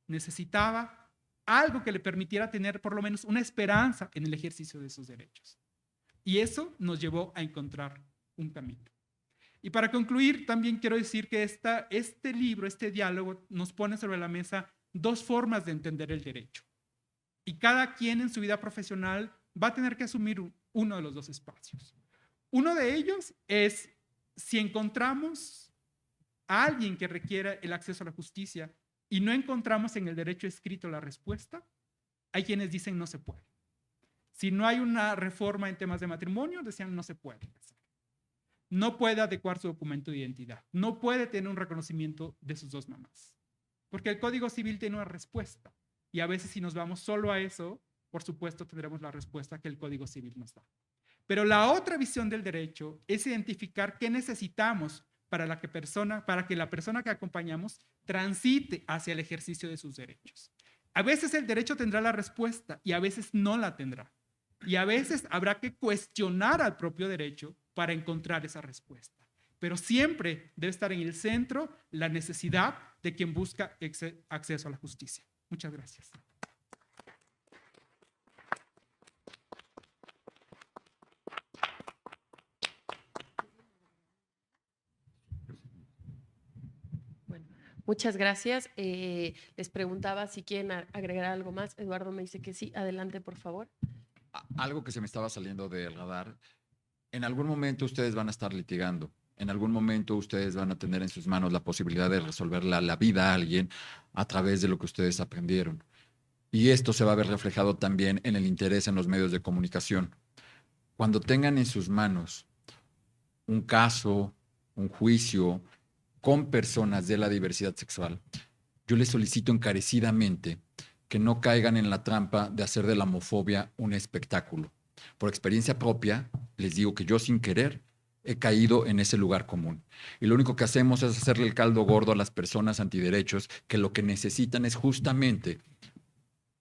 Speaker 3: necesitaba algo que le permitiera tener por lo menos una esperanza en el ejercicio de sus derechos. Y eso nos llevó a encontrar un camino. Y para concluir, también quiero decir que este libro, este diálogo, nos pone sobre la mesa 2 formas de entender el derecho. Y cada quien en su vida profesional va a tener que asumir uno de los 2 espacios. Uno de ellos es si encontramos a alguien que requiera el acceso a la justicia y no encontramos en el derecho escrito la respuesta, hay quienes dicen no se puede. Si no hay una reforma en temas de matrimonio, decían no se puede hacer. No puede adecuar su documento de identidad. No puede tener un reconocimiento de sus 2 mamás. Porque el Código Civil tiene una respuesta. Y a veces si nos vamos solo a eso, por supuesto tendremos la respuesta que el Código Civil nos da. Pero la otra visión del derecho es identificar qué necesitamos para que la persona que acompañamos transite hacia el ejercicio de sus derechos. A veces el derecho tendrá la respuesta y a veces no la tendrá. Y a veces habrá que cuestionar al propio derecho para encontrar esa respuesta. Pero siempre debe estar en el centro la necesidad de quien busca acceso a la justicia. Muchas gracias.
Speaker 1: Bueno, muchas gracias. Les preguntaba si quieren agregar algo más. Eduardo me dice que sí. Adelante, por favor.
Speaker 2: Algo que se me estaba saliendo del radar. En algún momento ustedes van a estar litigando. En algún momento ustedes van a tener en sus manos la posibilidad de resolver la vida a alguien a través de lo que ustedes aprendieron. Y esto se va a ver reflejado también en el interés en los medios de comunicación. Cuando tengan en sus manos un caso, un juicio con personas de la diversidad sexual, yo les solicito encarecidamente que no caigan en la trampa de hacer de la homofobia un espectáculo. Por experiencia propia, les digo que yo sin querer he caído en ese lugar común. Y lo único que hacemos es hacerle el caldo gordo a las personas antiderechos que lo que necesitan es justamente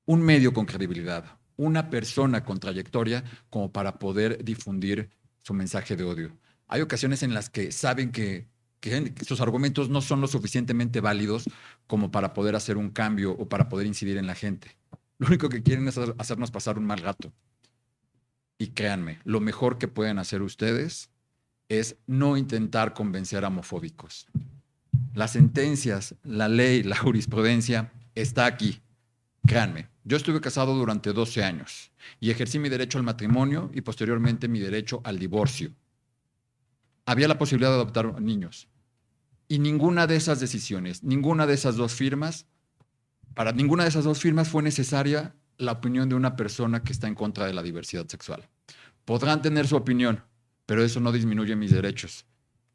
Speaker 2: un medio con credibilidad, una persona con trayectoria como para poder difundir su mensaje de odio. Hay ocasiones en las que saben que sus argumentos no son lo suficientemente válidos como para poder hacer un cambio o para poder incidir en la gente. Lo único que quieren es hacernos pasar un mal rato. Y créanme, lo mejor que pueden hacer ustedes es no intentar convencer a homofóbicos. Las sentencias, la ley, la jurisprudencia está aquí. Créanme, yo estuve casado durante 12 años y ejercí mi derecho al matrimonio y posteriormente mi derecho al divorcio. había la posibilidad de adoptar niños. Y ninguna de esas decisiones, ninguna de esas dos firmas, para ninguna de esas dos firmas fue necesaria la opinión de una persona que está en contra de la diversidad sexual. Podrán tener su opinión, pero eso no disminuye mis derechos.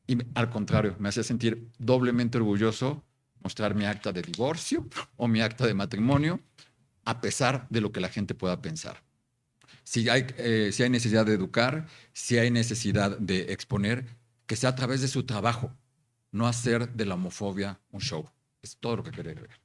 Speaker 2: Y al contrario, me hace sentir doblemente orgulloso mostrar mi acta de divorcio o mi acta de matrimonio, a pesar de lo que la gente pueda pensar. Si hay necesidad de educar, si hay necesidad de exponer, que sea a través de su trabajo, no hacer de la homofobia un show. Es todo lo que quería agregar.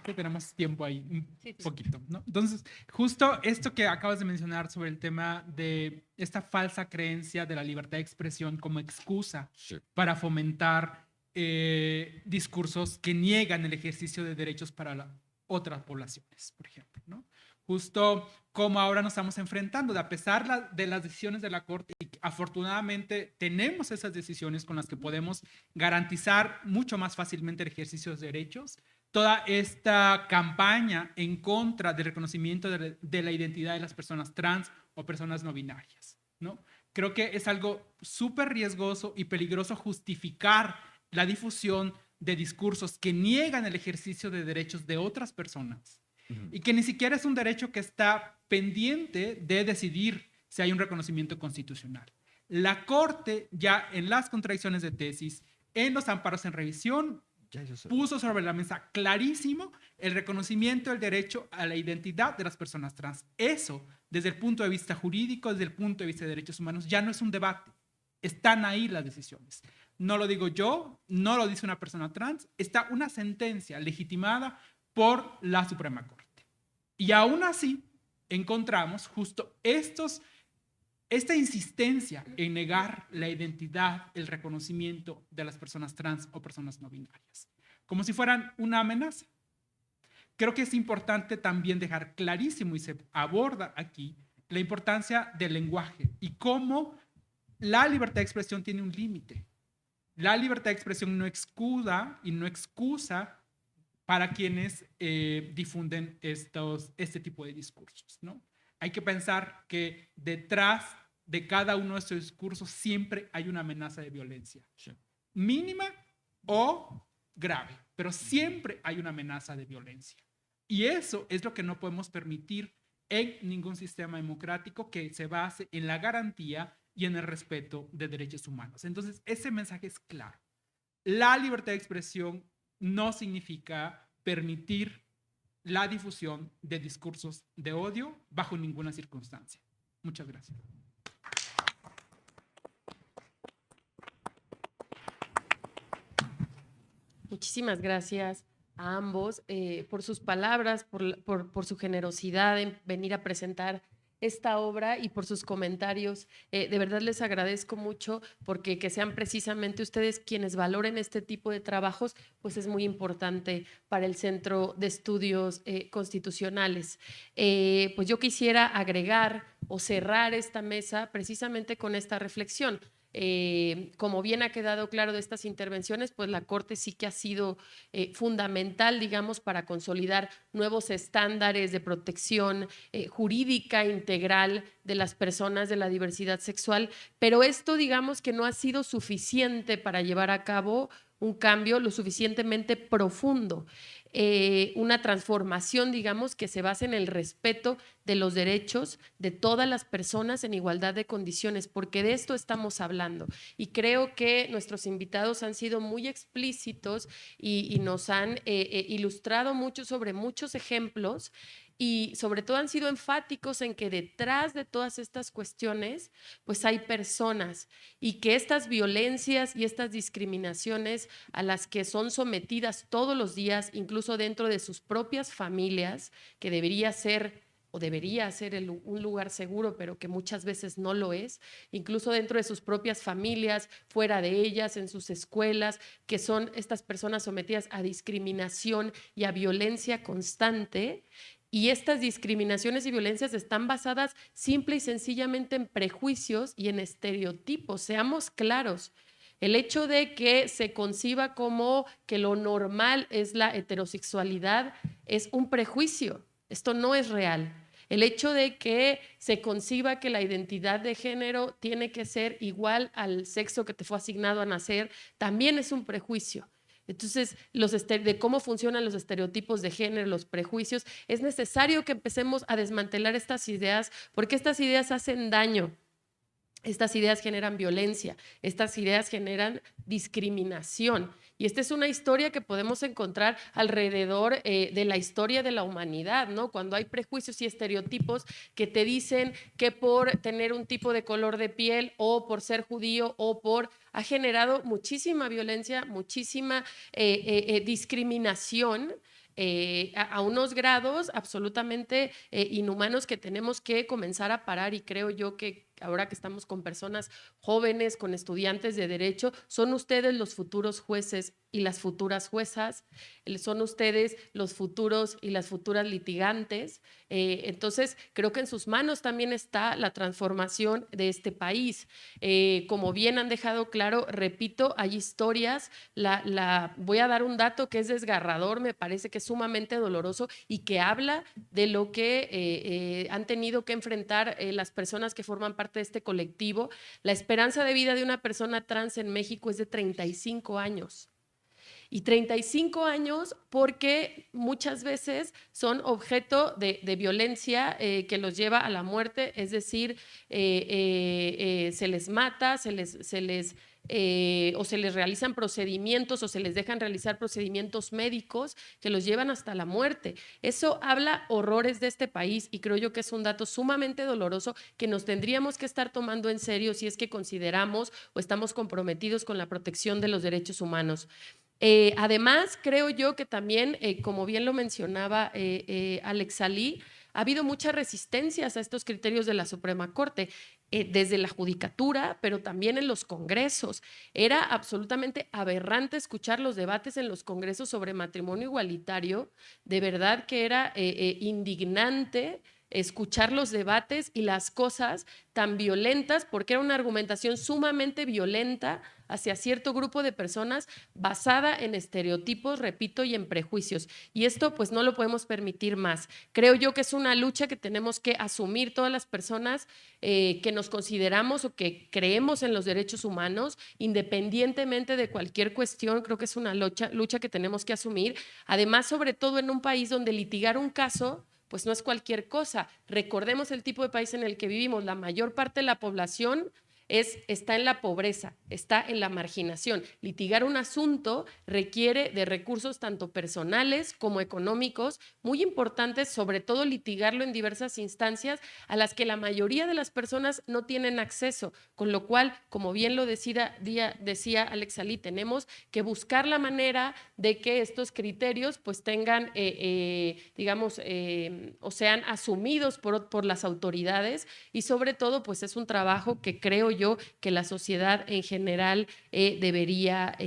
Speaker 3: Que tenemos tiempo ahí, un poquito, ¿no? Entonces, justo esto que acabas de mencionar sobre el tema de esta falsa creencia de la libertad de expresión como excusa para fomentar discursos que niegan el ejercicio de derechos para otras poblaciones, por ejemplo, ¿no? Justo como ahora nos estamos enfrentando, a pesar de las decisiones de la Corte, y afortunadamente tenemos esas decisiones con las que podemos garantizar mucho más fácilmente el ejercicio de derechos, toda esta campaña en contra del reconocimiento de la identidad de las personas trans o personas no binarias, ¿no? Creo que es algo súper riesgoso y peligroso justificar la difusión de discursos que niegan el ejercicio de derechos de otras personas y que ni siquiera es un derecho que está pendiente de decidir si hay un reconocimiento constitucional. La Corte ya en las contradicciones de tesis, en los amparos en revisión, puso sobre la mesa clarísimo el reconocimiento del derecho a la identidad de las personas trans. Eso, desde el punto de vista jurídico, desde el punto de vista de derechos humanos, ya no es un debate. Están ahí las decisiones. No lo digo yo, no lo dice una persona trans, está una sentencia legitimada por la Suprema Corte. Y aún así, encontramos justo esta insistencia en negar la identidad, el reconocimiento de las personas trans o personas no binarias, como si fueran una amenaza. Creo que es importante también dejar clarísimo, y se aborda aquí, la importancia del lenguaje y cómo la libertad de expresión tiene un límite. La libertad de expresión no excusa y no excusa para quienes difunden este tipo de discursos, ¿no? Hay que pensar que detrás de cada uno de estos discursos siempre hay una amenaza de violencia, mínima o grave, pero siempre hay una amenaza de violencia. Y eso es lo que no podemos permitir en ningún sistema democrático que se base en la garantía y en el respeto de derechos humanos. Entonces, ese mensaje es claro. La libertad de expresión no significa permitir la difusión de discursos de odio bajo ninguna circunstancia. Muchas gracias.
Speaker 1: Muchísimas gracias a ambos por sus palabras, por su generosidad en venir a presentar esta obra y por sus comentarios. De verdad les agradezco mucho porque que sean precisamente ustedes quienes valoren este tipo de trabajos, pues es muy importante para el Centro de Estudios Constitucionales. Pues yo quisiera agregar o cerrar esta mesa precisamente con esta reflexión. Como bien ha quedado claro de estas intervenciones, pues la Corte sí que ha sido fundamental, digamos, para consolidar nuevos estándares de protección jurídica integral de las personas de la diversidad sexual, pero esto, digamos, que no ha sido suficiente para llevar a cabo un cambio lo suficientemente profundo, una transformación, digamos, que se base en el respeto de los derechos de todas las personas en igualdad de condiciones, porque de esto estamos hablando. Y creo que nuestros invitados han sido muy explícitos y nos han ilustrado mucho sobre muchos ejemplos y sobre todo han sido enfáticos en que detrás de todas estas cuestiones pues hay personas y que estas violencias y estas discriminaciones a las que son sometidas todos los días, incluso dentro de sus propias familias, que debería ser un lugar seguro, pero que muchas veces no lo es, incluso dentro de sus propias familias, fuera de ellas, en sus escuelas, que son estas personas sometidas a discriminación y a violencia constante. Y estas discriminaciones y violencias están basadas simple y sencillamente en prejuicios y en estereotipos. Seamos claros. El hecho de que se conciba como que lo normal es la heterosexualidad es un prejuicio. Esto no es real. El hecho de que se conciba que la identidad de género tiene que ser igual al sexo que te fue asignado a nacer, también es un prejuicio. Entonces, de cómo funcionan los estereotipos de género, los prejuicios, es necesario que empecemos a desmantelar estas ideas, porque estas ideas hacen daño. Estas ideas generan violencia, estas ideas generan discriminación. Y esta es una historia que podemos encontrar alrededor de la historia de la humanidad, ¿no? Cuando hay prejuicios y estereotipos que te dicen que por tener un tipo de color de piel o por ser judío ha generado muchísima violencia, muchísima discriminación. A unos grados absolutamente inhumanos que tenemos que comenzar a parar, y creo yo que ahora que estamos con personas jóvenes, con estudiantes de derecho, son ustedes los futuros jueces y las futuras juezas, son ustedes los futuros y las futuras litigantes. Entonces, creo que en sus manos también está la transformación de este país. Como bien han dejado claro, repito, hay historias, voy a dar un dato que es desgarrador, me parece que es sumamente doloroso y que habla de lo que han tenido que enfrentar las personas que forman parte de este colectivo. La esperanza de vida de una persona trans en México es de 35 años. Y 35 años porque muchas veces son objeto de violencia que los lleva a la muerte, es decir, se les mata, o se les realizan procedimientos o se les dejan realizar procedimientos médicos que los llevan hasta la muerte. Eso habla horrores de este país y creo yo que es un dato sumamente doloroso que nos tendríamos que estar tomando en serio si es que consideramos o estamos comprometidos con la protección de los derechos humanos. Además, creo yo que también, como bien lo mencionaba Alex Salí, ha habido muchas resistencias a estos criterios de la Suprema Corte, desde la judicatura, pero también en los congresos. Era absolutamente aberrante escuchar los debates en los congresos sobre matrimonio igualitario. De verdad que era indignante escuchar los debates y las cosas tan violentas, porque era una argumentación sumamente violenta hacia cierto grupo de personas basada en estereotipos, repito, y en prejuicios. Y esto pues no lo podemos permitir más. Creo yo que es una lucha que tenemos que asumir todas las personas que nos consideramos o que creemos en los derechos humanos, independientemente de cualquier cuestión. Creo que es una lucha que tenemos que asumir. Además, sobre todo en un país donde litigar un caso pues no es cualquier cosa. Recordemos el tipo de país en el que vivimos. La mayor parte de la población está en la pobreza, está en la marginación. Litigar un asunto requiere de recursos tanto personales como económicos muy importantes, sobre todo litigarlo en diversas instancias a las que la mayoría de las personas no tienen acceso, con lo cual, como bien lo decía Alex Salí, tenemos que buscar la manera de que estos criterios pues tengan, o sean asumidos por las autoridades, y sobre todo pues es un trabajo que creo yo que la sociedad en general debería,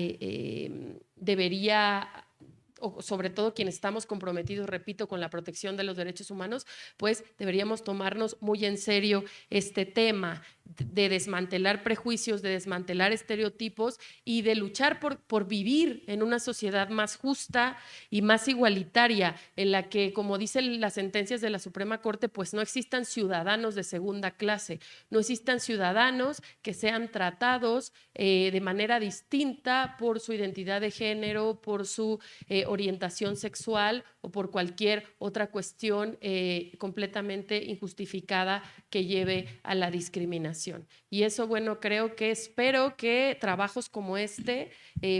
Speaker 1: o sobre todo quienes estamos comprometidos, repito, con la protección de los derechos humanos, pues deberíamos tomarnos muy en serio este tema de desmantelar prejuicios, de desmantelar estereotipos y de luchar por vivir en una sociedad más justa y más igualitaria, en la que, como dicen las sentencias de la Suprema Corte, pues no existan ciudadanos de segunda clase, no existan ciudadanos que sean tratados de manera distinta por su identidad de género, por su orientación sexual o por cualquier otra cuestión completamente injustificada que lleve a la discriminación. Y eso, bueno, espero que trabajos como este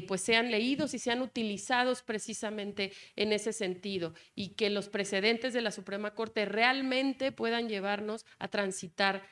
Speaker 1: pues sean leídos y sean utilizados precisamente en ese sentido, y que los precedentes de la Suprema Corte realmente puedan llevarnos a transitar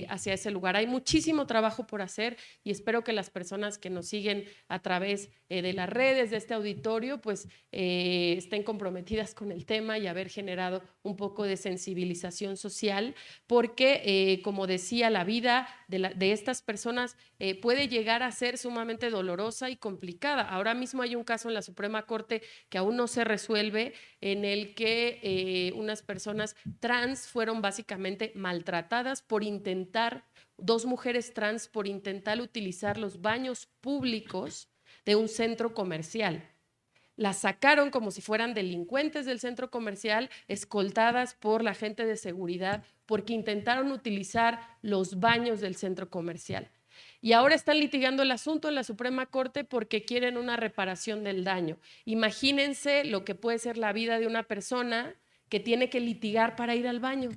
Speaker 1: hacia ese lugar. Hay muchísimo trabajo por hacer y espero que las personas que nos siguen a través de las redes de este auditorio pues estén comprometidas con el tema y haber generado un poco de sensibilización social, porque como decía, la vida de estas personas puede llegar a ser sumamente dolorosa y complicada. Ahora mismo hay un caso en la Suprema Corte que aún no se resuelve, en el que unas personas trans fueron básicamente maltratadas dos mujeres trans por intentar utilizar los baños públicos de un centro comercial. las sacaron como si fueran delincuentes del centro comercial, escoltadas por la gente de seguridad, porque intentaron utilizar los baños del centro comercial. Y ahora están litigando el asunto en la Suprema Corte porque quieren una reparación del daño. Imagínense lo que puede ser la vida de una persona que tiene que litigar para ir al baño.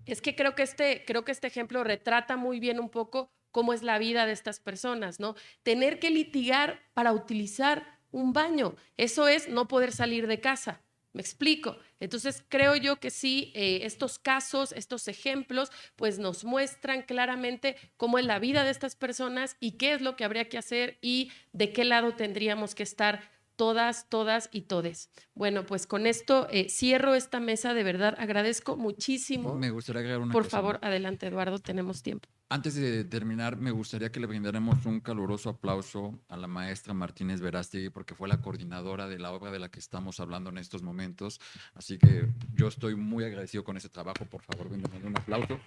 Speaker 1: Es que creo que este ejemplo retrata muy bien un poco cómo es la vida de estas personas, ¿no? Tener que litigar para utilizar un baño, eso es no poder salir de casa. ¿Me explico? Entonces creo yo que sí, estos casos, estos ejemplos, pues nos muestran claramente cómo es la vida de estas personas y qué es lo que habría que hacer y de qué lado tendríamos que estar todas y todes. Bueno, pues con esto cierro esta mesa, de verdad agradezco muchísimo.
Speaker 2: Me gustaría agregar una
Speaker 1: Por
Speaker 2: cosa
Speaker 1: favor,
Speaker 2: más.
Speaker 1: adelante, Eduardo, tenemos tiempo.
Speaker 2: Antes de terminar, me gustaría que le brindáramos un caluroso aplauso a la maestra Martínez Verástegui, porque fue la coordinadora de la obra de la que estamos hablando en estos momentos. Así que yo estoy muy agradecido con ese trabajo. Por favor, brindemos un aplauso.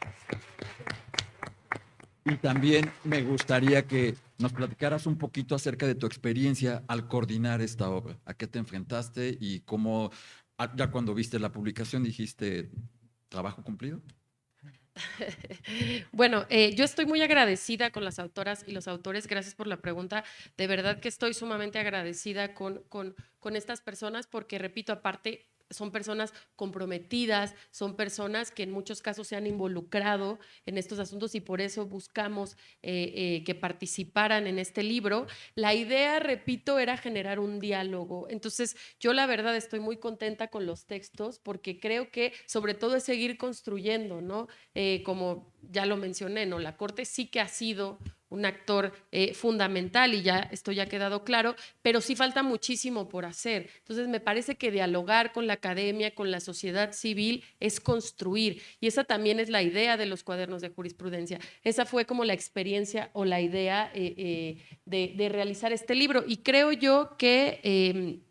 Speaker 2: Y también me gustaría que nos platicaras un poquito acerca de tu experiencia al coordinar esta obra. ¿A qué te enfrentaste y cómo, ya cuando viste la publicación, dijiste, trabajo cumplido?
Speaker 1: Bueno, yo estoy muy agradecida con las autoras y los autores. Gracias por la pregunta. De verdad que estoy sumamente agradecida con estas personas porque, repito, aparte son personas comprometidas, son personas que en muchos casos se han involucrado en estos asuntos y por eso buscamos que participaran en este libro. La idea, repito, era generar un diálogo. Entonces, yo la verdad estoy muy contenta con los textos porque creo que sobre todo es seguir construyendo, ¿no? Como ya lo mencioné, ¿no? La Corte sí que ha sido un actor fundamental y ya esto ya ha quedado claro, pero sí falta muchísimo por hacer. Entonces me parece que dialogar con la academia, con la sociedad civil, es construir. Y esa también es la idea de los cuadernos de jurisprudencia. Esa fue como la experiencia o la idea de realizar este libro. Y creo yo que...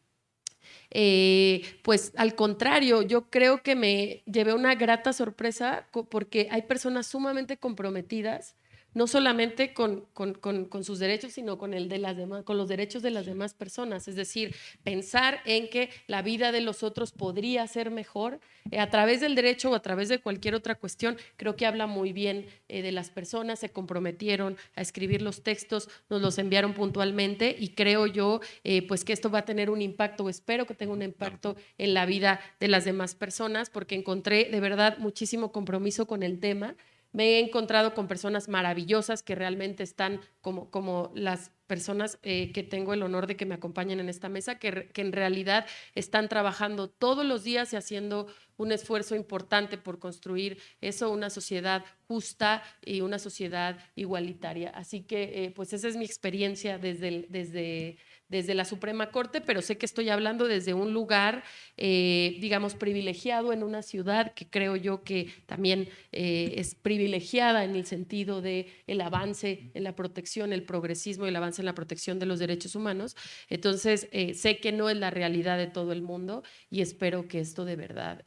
Speaker 1: pues al contrario, yo creo que me llevé una grata sorpresa porque hay personas sumamente comprometidas, no solamente con sus derechos, sino con el de las demás, con los derechos de las demás personas. Es decir, pensar en que la vida de los otros podría ser mejor a través del derecho o a través de cualquier otra cuestión, creo que habla muy bien de las personas, se comprometieron a escribir los textos, nos los enviaron puntualmente y creo yo pues que esto va a tener un impacto, o espero que tenga un impacto en la vida de las demás personas, porque encontré de verdad muchísimo compromiso con el tema. Me he encontrado con personas maravillosas que realmente están como las personas que tengo el honor de que me acompañen en esta mesa, que en realidad están trabajando todos los días y haciendo un esfuerzo importante por construir eso, una sociedad justa y una sociedad igualitaria. Así que pues esa es mi experiencia desde la Suprema Corte, pero sé que estoy hablando desde un lugar, digamos, privilegiado en una ciudad que creo yo que también es privilegiada en el sentido de el avance en la protección, el progresismo y el avance en la protección de los derechos humanos. Entonces, sé que no es la realidad de todo el mundo y espero que esto de verdad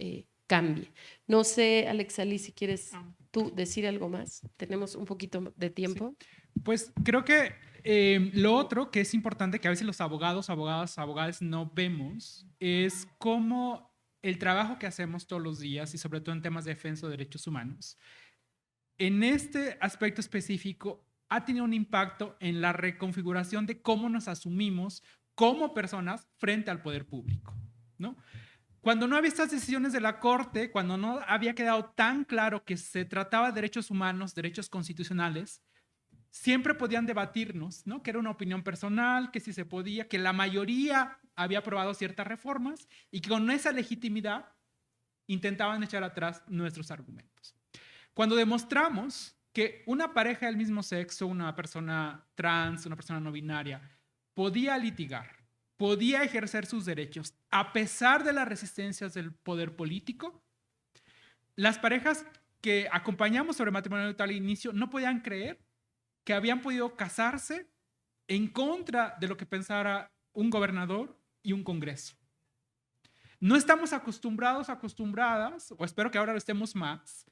Speaker 1: cambie. No sé, Alexali, si quieres tú decir algo más. Tenemos un poquito de tiempo.
Speaker 3: Sí. Pues creo que lo otro que es importante que a veces los abogadas no vemos es cómo el trabajo que hacemos todos los días y sobre todo en temas de defensa de derechos humanos, en este aspecto específico ha tenido un impacto en la reconfiguración de cómo nos asumimos como personas frente al poder público, ¿no? Cuando no había estas decisiones de la Corte, cuando no había quedado tan claro que se trataba de derechos humanos, derechos constitucionales, siempre podían debatirnos, ¿no? Que era una opinión personal, que sí se podía, que la mayoría había aprobado ciertas reformas y que con esa legitimidad intentaban echar atrás nuestros argumentos. Cuando demostramos que una pareja del mismo sexo, una persona trans, una persona no binaria, podía litigar, podía ejercer sus derechos a pesar de las resistencias del poder político, las parejas que acompañamos sobre matrimonio neutral al inicio no podían creer que habían podido casarse en contra de lo que pensara un gobernador y un Congreso. No estamos acostumbradas, o espero que ahora lo estemos más,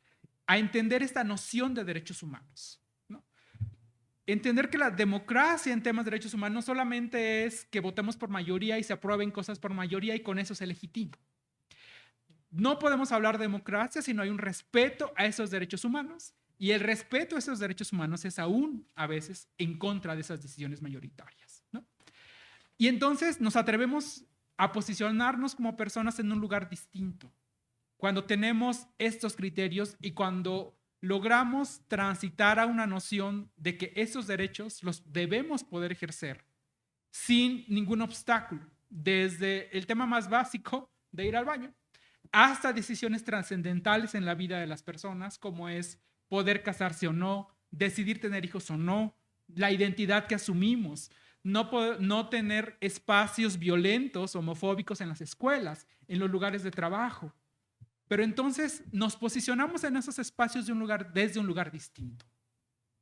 Speaker 3: a entender esta noción de derechos humanos, ¿no? entender que la democracia en temas de derechos humanos no solamente es que votemos por mayoría y se aprueben cosas por mayoría y con eso se legitima. No podemos hablar de democracia si no hay un respeto a esos derechos humanos, y el respeto a esos derechos humanos es aún a veces en contra de esas decisiones mayoritarias, ¿no? Y entonces nos atrevemos a posicionarnos como personas en un lugar distinto cuando tenemos estos criterios y cuando logramos transitar a una noción de que esos derechos los debemos poder ejercer sin ningún obstáculo, desde el tema más básico de ir al baño hasta decisiones trascendentales en la vida de las personas, como es poder casarse o no, decidir tener hijos o no, la identidad que asumimos, no tener espacios violentos, homofóbicos en las escuelas, en los lugares de trabajo. Pero entonces nos posicionamos en esos espacios desde un lugar distinto,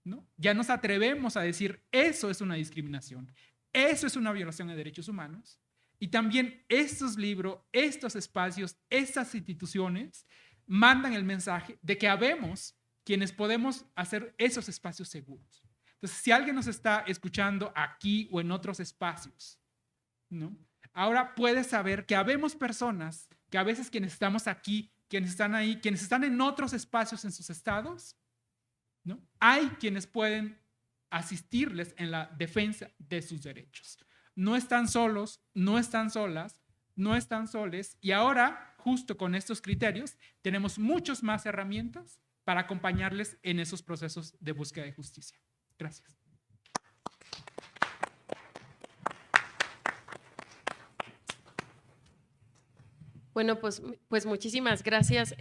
Speaker 3: ¿no? Ya nos atrevemos a decir, eso es una discriminación, eso es una violación de derechos humanos. Y también estos libros, estos espacios, estas instituciones mandan el mensaje de que habemos quienes podemos hacer esos espacios seguros. Entonces, si alguien nos está escuchando aquí o en otros espacios, ¿no? Ahora puede saber que habemos personas que a veces quienes estamos aquí, quienes están ahí, quienes están en otros espacios en sus estados, ¿no? Hay quienes pueden asistirles en la defensa de sus derechos. No están solos, no están solas, no están soles, y ahora, justo con estos criterios, tenemos muchas más herramientas para acompañarles en esos procesos de búsqueda de justicia. Gracias.
Speaker 1: Bueno, pues muchísimas gracias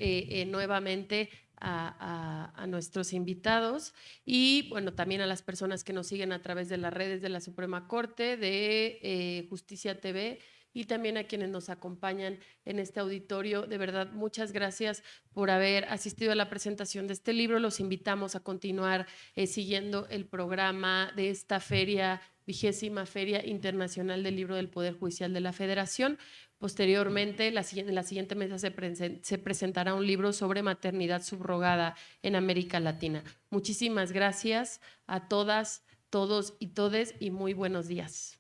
Speaker 1: nuevamente a nuestros invitados y bueno, también a las personas que nos siguen a través de las redes de la Suprema Corte, de Justicia TV, y también a quienes nos acompañan en este auditorio. De verdad, muchas gracias por haber asistido a la presentación de este libro. Los invitamos a continuar siguiendo el programa de esta feria, 20ª Feria Internacional del Libro del Poder Judicial de la Federación. Posteriormente, en la siguiente mesa se presentará un libro sobre maternidad subrogada en América Latina. Muchísimas gracias a todas, todos y todes, y muy buenos días.